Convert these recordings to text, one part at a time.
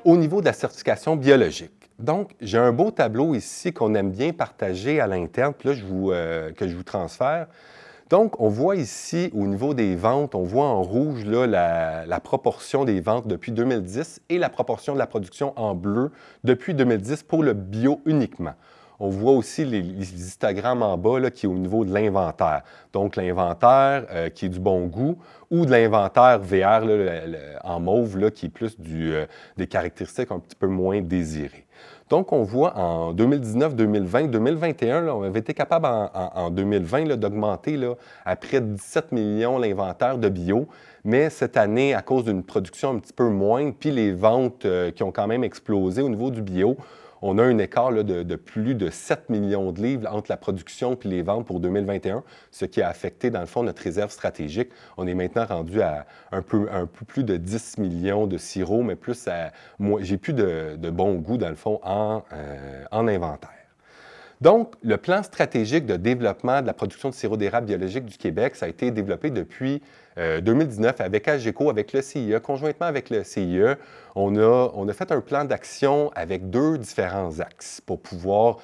au niveau de la certification biologique. Donc, j'ai un beau tableau ici qu'on aime bien partager à l'interne, puis là, que je vous transfère. Donc, on voit ici, au niveau des ventes, on voit en rouge là, la proportion des ventes depuis 2010 et la proportion de la production en bleu depuis 2010 pour le bio uniquement. On voit aussi les histogrammes en bas là, qui est au niveau de l'inventaire. Donc, l'inventaire qui est du bon goût ou de l'inventaire VR là, en mauve là, qui est plus des caractéristiques un petit peu moins désirées. Donc, on voit en 2019, 2020, 2021, là, on avait été capable en 2020 d'augmenter à près de 17 millions l'inventaire de bio. Mais cette année, à cause d'une production un petit peu moindre, puis les ventes qui ont quand même explosé au niveau du bio, on a un écart là, de plus de 7 millions de livres entre la production et les ventes pour 2021, ce qui a affecté, dans le fond, notre réserve stratégique. On est maintenant rendu à un peu plus de 10 millions de sirop, mais plus j'ai plus de bon goût, dans le fond, en inventaire. Donc, le plan stratégique de développement de la production de sirop d'érable biologique du Québec, ça a été développé depuis 2019 avec AGECO, avec le CIE. Conjointement avec le CIE, on a fait un plan d'action avec 2 différents axes pour pouvoir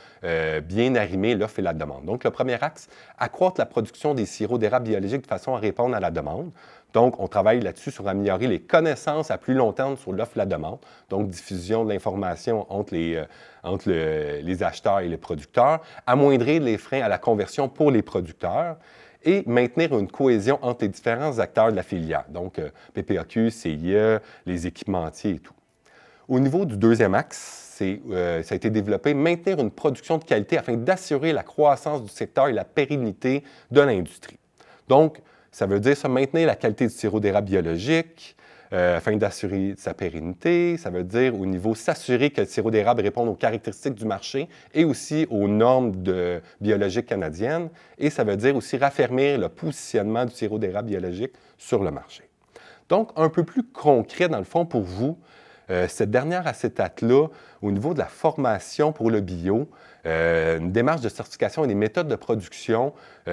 bien arrimer l'offre et la demande. Donc, le premier axe, accroître la production des sirops d'érable biologique de façon à répondre à la demande. Donc, on travaille là-dessus sur améliorer les connaissances à plus long terme sur l'offre et la demande. Donc, diffusion de l'information entre les acheteurs et les producteurs, amoindrir les freins à la conversion pour les producteurs et maintenir une cohésion entre les différents acteurs de la filière, donc PPAQ, CIE, les équipementiers et tout. Au niveau du deuxième axe, ça a été développé, maintenir une production de qualité afin d'assurer la croissance du secteur et la pérennité de l'industrie. Donc, ça veut dire maintenir la qualité du sirop d'érable biologique afin d'assurer sa pérennité. Ça veut dire au niveau s'assurer que le sirop d'érable réponde aux caractéristiques du marché et aussi aux normes biologiques canadiennes. Et ça veut dire aussi raffermir le positionnement du sirop d'érable biologique sur le marché. Donc, un peu plus concret dans le fond pour vous, cette dernière acétate-là, au niveau de la formation pour le bio, une démarche de certification et des méthodes de production, on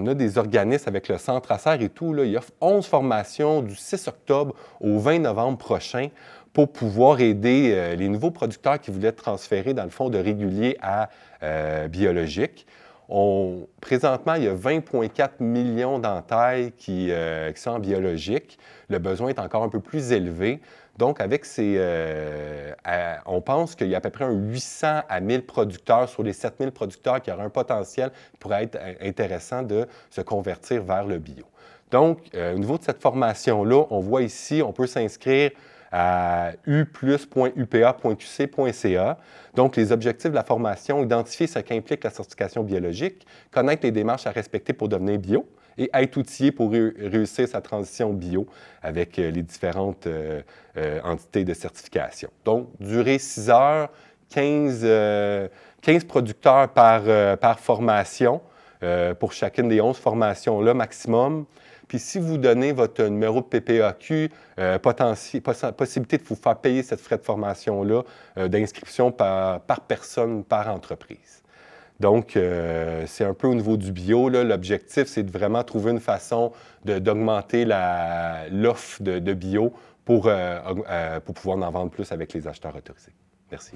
a des organismes avec le Centre Acer et tout, là, il offre 11 formations du 6 octobre au 20 novembre prochain pour pouvoir aider les nouveaux producteurs qui voulaient transférer, dans le fond, de régulier à biologique. Présentement, il y a 20,4 millions d'entailles qui sont en biologique. Le besoin est encore un peu plus élevé. Donc, avec on pense qu'il y a à peu près 800 à 1000 producteurs sur les 7000 producteurs qui auraient un potentiel qui pourrait être intéressant de se convertir vers le bio. Donc, au niveau de cette formation-là, on voit ici, on peut s'inscrire à u+.upa.qc.ca. Donc, les objectifs de la formation, identifier ce qu'implique la certification biologique, connaître les démarches à respecter pour devenir bio et être outillé pour réussir sa transition bio avec les différentes entités de certification. Donc, durée 6 heures, 15 producteurs par formation pour chacune des 11 formations-là maximum. Puis si vous donnez votre numéro de PPAQ, possibilité de vous faire payer cette frais de formation-là d'inscription par personne, par entreprise. Donc, c'est un peu au niveau du bio. L'objectif, c'est de vraiment trouver une façon d'augmenter l'offre de bio pour pouvoir en vendre plus avec les acheteurs autorisés. Merci.